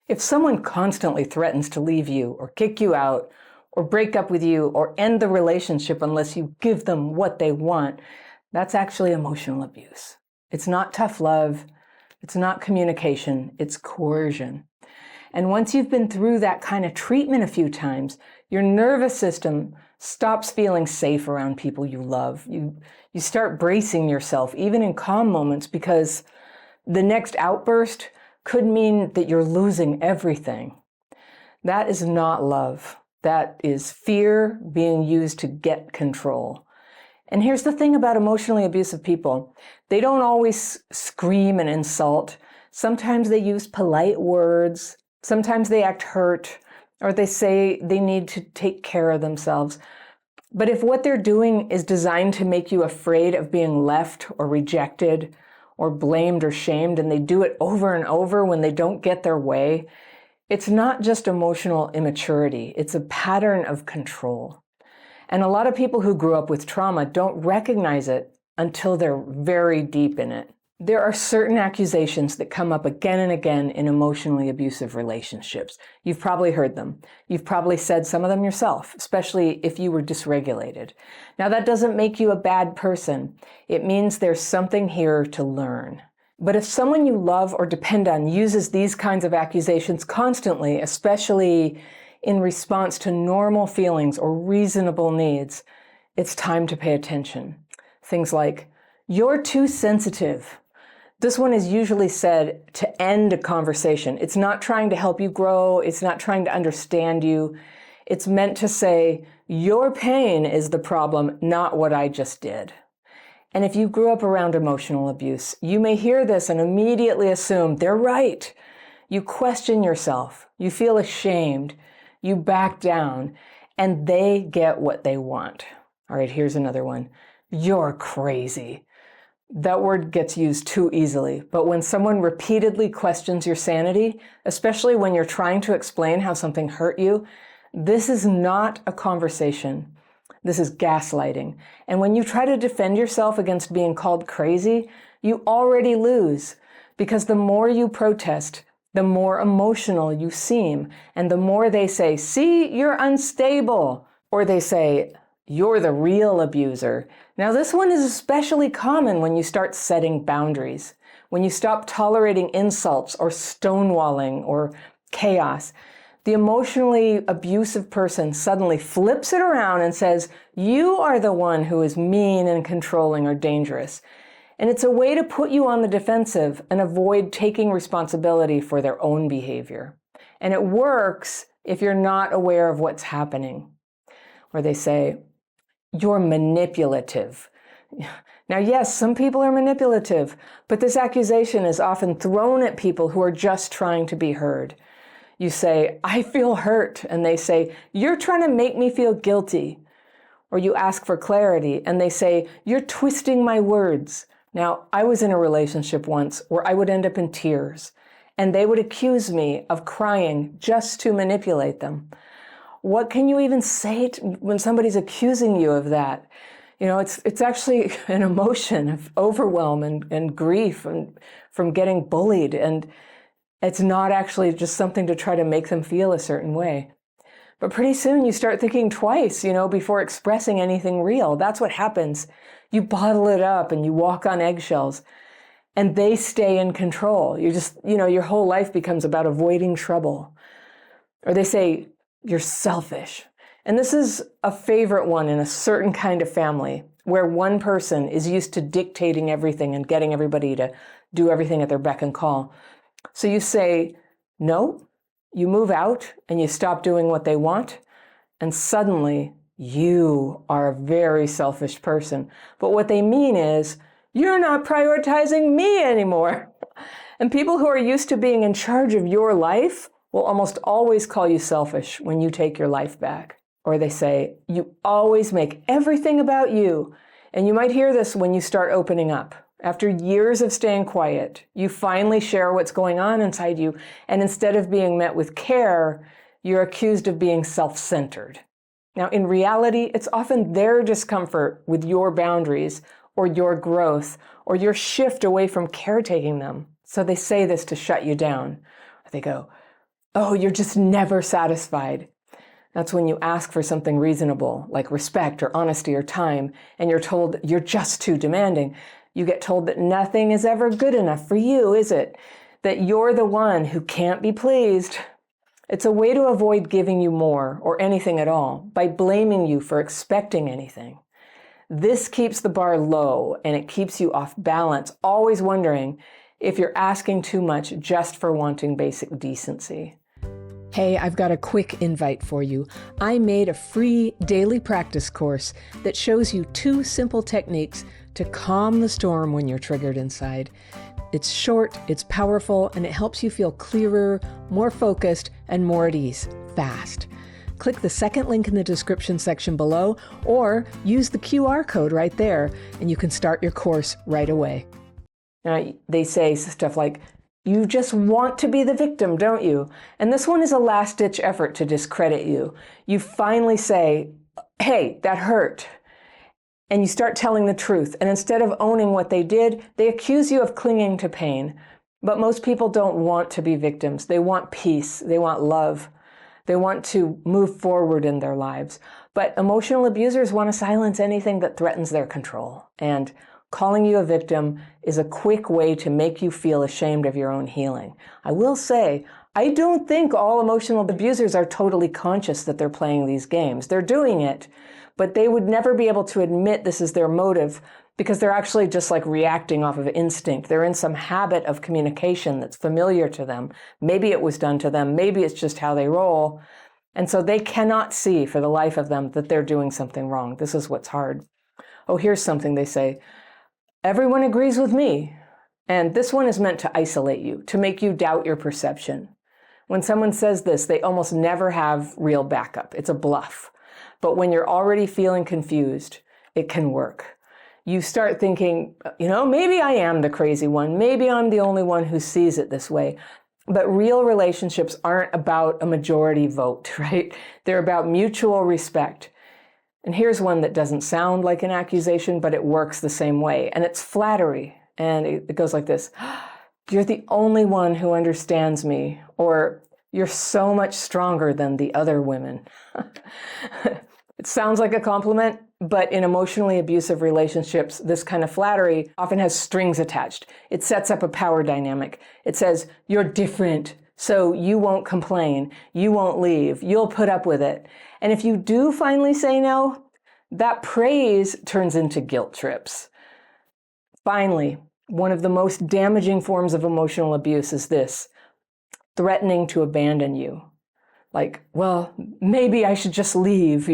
If someone constantly threatens to leave you or kick you out or break up with you or end the relationship unless you give them what they want, that's actually emotional abuse. It's not tough love. It's not communication. It's coercion. And once you've been through that kind of treatment a few times, your nervous system stops feeling safe around people you love. You start bracing yourself, even in calm moments, because the next outburst could mean that you're losing everything. That is not love. That is fear being used to get control. And here's the thing about emotionally abusive people. They don't always scream and insult. Sometimes they use polite words. Sometimes they act hurt, or they say they need to take care of themselves. But if what they're doing is designed to make you afraid of being left or rejected or blamed or shamed, and they do it over and over when they don't get their way, it's not just emotional immaturity. It's a pattern of control. And a lot of people who grew up with trauma don't recognize it until they're very deep in it. There are certain accusations that come up again and again in emotionally abusive relationships. You've probably heard them. You've probably said some of them yourself, especially if you were dysregulated. Now, that doesn't make you a bad person. It means there's something here to learn. But if someone you love or depend on uses these kinds of accusations constantly, especially in response to normal feelings or reasonable needs, it's time to pay attention. Things like, "You're too sensitive." This one is usually said to end a conversation. It's not trying to help you grow. It's not trying to understand you. It's meant to say, your pain is the problem, not what I just did. And if you grew up around emotional abuse, you may hear this and immediately assume they're right. You question yourself. You feel ashamed. You back down, and they get what they want. All right, here's another one. "You're crazy." That word gets used too easily, but when someone repeatedly questions your sanity, especially when you're trying to explain how something hurt you, this is not a conversation. This is gaslighting. And when you try to defend yourself against being called crazy, you already lose, because the more you protest, the more emotional you seem, and the more they say, "See, you're unstable," or they say, "You're the real abuser." Now, this one is especially common when you start setting boundaries, when you stop tolerating insults or stonewalling or chaos. The emotionally abusive person suddenly flips it around and says, "You are the one who is mean and controlling or dangerous." And it's a way to put you on the defensive and avoid taking responsibility for their own behavior. And it works if you're not aware of what's happening. Or they say, "You're manipulative." Now, yes, some people are manipulative, but this accusation is often thrown at people who are just trying to be heard. You say, "I feel hurt," and they say, "You're trying to make me feel guilty." Or you ask for clarity, and they say, "You're twisting my words." Now, I was in a relationship once where I would end up in tears, and they would accuse me of crying just to manipulate them. What can you even say when somebody's accusing you of that? You know, it's actually an emotion of overwhelm and grief and from getting bullied, and it's not actually just something to try to make them feel a certain way. But pretty soon you start thinking twice, before expressing anything real. That's what happens. You bottle it up and you walk on eggshells, and they stay in control. You just, your whole life becomes about avoiding trouble. Or they say, "You're selfish." And this is a favorite one in a certain kind of family where one person is used to dictating everything and getting everybody to do everything at their beck and call. So you say, no, you move out and you stop doing what they want, and suddenly you are a very selfish person. But what they mean is, you're not prioritizing me anymore. And people who are used to being in charge of your life will almost always call you selfish when you take your life back. Or they say, "You always make everything about you." And you might hear this when you start opening up. After years of staying quiet, you finally share what's going on inside you, and instead of being met with care, you're accused of being self-centered. Now, in reality, it's often their discomfort with your boundaries or your growth or your shift away from caretaking them. So they say this to shut you down. They go, Oh, you're just never satisfied. That's when you ask for something reasonable, like respect or honesty or time, and you're told that you're just too demanding. You get told that nothing is ever good enough for you, is it? That you're the one who can't be pleased. It's a way to avoid giving you more or anything at all by blaming you for expecting anything. This keeps the bar low and it keeps you off balance, always wondering if you're asking too much just for wanting basic decency. Hey, I've got a quick invite for you. I made a free daily practice course that shows you 2 simple techniques to calm the storm when you're triggered inside. It's short, it's powerful, and it helps you feel clearer, more focused, and more at ease, fast. Click the second link in the description section below, or use the QR code right there, and you can start your course right away. Now, they say stuff like, you just want to be the victim, don't you? And this one is a last-ditch effort to discredit you. You finally say, hey, that hurt. And you start telling the truth. And instead of owning what they did, they accuse you of clinging to pain. But most people don't want to be victims. They want peace. They want love. They want to move forward in their lives. But emotional abusers want to silence anything that threatens their control. And calling you a victim is a quick way to make you feel ashamed of your own healing. I will say, I don't think all emotional abusers are totally conscious that they're playing these games. They're doing it, but they would never be able to admit this is their motive because they're actually just like reacting off of instinct. They're in some habit of communication that's familiar to them. Maybe it was done to them. Maybe it's just how they roll. And so they cannot see for the life of them that they're doing something wrong. This is what's hard. Oh, here's something they say. Everyone agrees with me. And this one is meant to isolate you, to make you doubt your perception. When someone says this, they almost never have real backup. It's a bluff. But when you're already feeling confused, it can work. You start thinking, maybe I am the crazy one. Maybe I'm the only one who sees it this way. But real relationships aren't about a majority vote, right? They're about mutual respect. And here's one that doesn't sound like an accusation, but it works the same way. And it's flattery. And it goes like this. You're the only one who understands me. Or you're so much stronger than the other women. It sounds like a compliment, but in emotionally abusive relationships, this kind of flattery often has strings attached. It sets up a power dynamic. It says, you're different, so you won't complain. You won't leave. You'll put up with it. And if you do finally say no, that praise turns into guilt trips. Finally, one of the most damaging forms of emotional abuse is this, threatening to abandon you. Like, well, maybe I should just leave,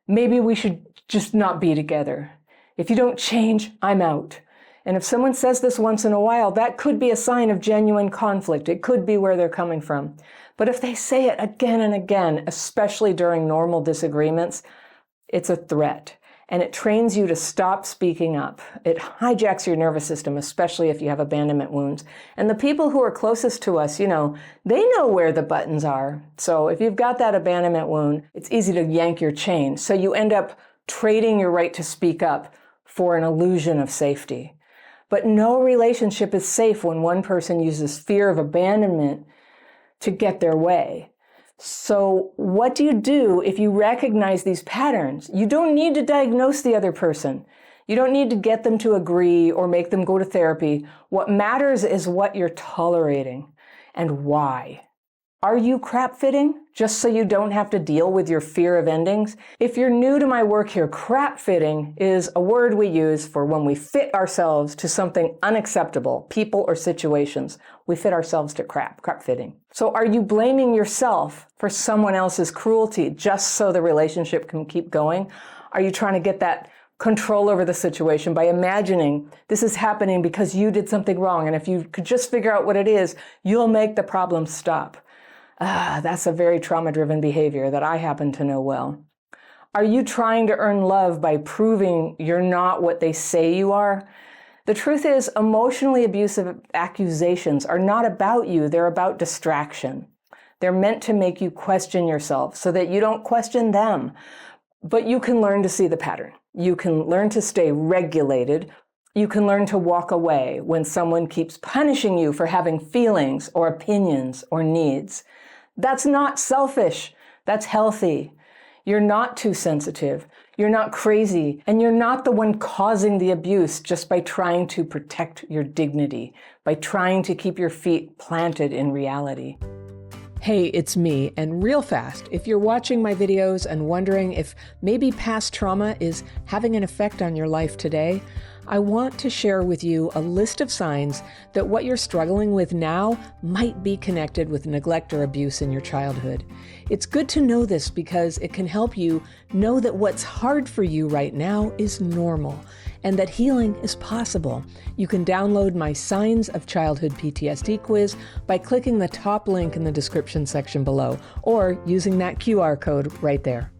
Maybe we should just not be together. If you don't change, I'm out. And if someone says this once in a while, that could be a sign of genuine conflict. It could be where they're coming from. But if they say it again and again, especially during normal disagreements, it's a threat. And it trains you to stop speaking up. It hijacks your nervous system, especially if you have abandonment wounds. And the people who are closest to us, they know where the buttons are. So if you've got that abandonment wound, it's easy to yank your chain. So you end up trading your right to speak up for an illusion of safety. But no relationship is safe when one person uses fear of abandonment to get their way. So what do you do if you recognize these patterns? You don't need to diagnose the other person. You don't need to get them to agree or make them go to therapy. What matters is what you're tolerating and why. Are you crap fitting just so you don't have to deal with your fear of endings? If you're new to my work here, crap fitting is a word we use for when we fit ourselves to something unacceptable, people or situations. We fit ourselves to crap fitting. So are you blaming yourself for someone else's cruelty just so the relationship can keep going? Are you trying to get that control over the situation by imagining this is happening because you did something wrong, and if you could just figure out what it is, you'll make the problem stop? That's a very trauma-driven behavior that I happen to know well. Are you trying to earn love by proving you're not what they say you are? The truth is, emotionally abusive accusations are not about you. They're about distraction. They're meant to make you question yourself so that you don't question them. But you can learn to see the pattern. You can learn to stay regulated You can learn to walk away when someone keeps punishing you for having feelings or opinions or needs. That's not selfish. That's healthy. You're not too sensitive. You're not crazy. And you're not the one causing the abuse just by trying to protect your dignity, by trying to keep your feet planted in reality. Hey, it's me, and real fast, if you're watching my videos and wondering if maybe past trauma is having an effect on your life today, I want to share with you a list of signs that what you're struggling with now might be connected with neglect or abuse in your childhood. It's good to know this because it can help you know that what's hard for you right now is normal and that healing is possible. You can download my Signs of Childhood PTSD quiz by clicking the top link in the description section below or using that QR code right there.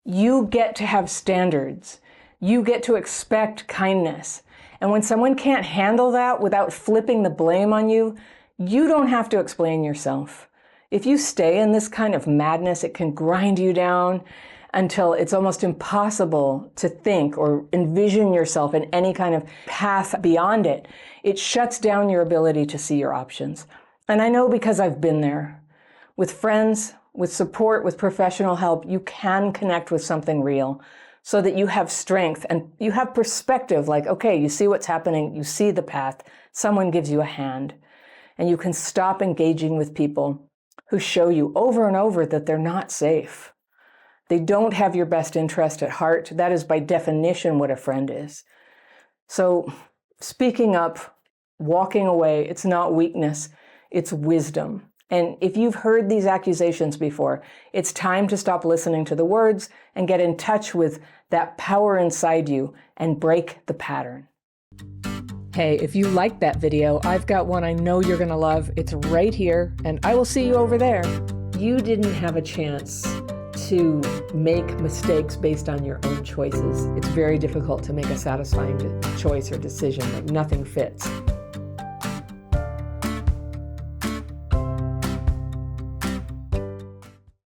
You get to have standards. You get to expect kindness. And when someone can't handle that without flipping the blame on you, you don't have to explain yourself. If you stay in this kind of madness, it can grind you down until it's almost impossible to think or envision yourself in any kind of path beyond it. It shuts down your ability to see your options. And I know because I've been there. With friends, with support, with professional help, you can connect with something real so that you have strength and you have perspective, like, okay, you see what's happening, you see the path, someone gives you a hand, and you can stop engaging with people who show you over and over that they're not safe. They don't have your best interest at heart. That is by definition what a friend is. So speaking up, walking away, it's not weakness, it's wisdom. And if you've heard these accusations before, it's time to stop listening to the words and get in touch with that power inside you and break the pattern. Hey, if you liked that video, I've got one I know you're going to love. It's right here, and I will see you over there. You didn't have a chance to make mistakes based on your own choices. It's very difficult to make a satisfying choice or decision. Like, nothing fits.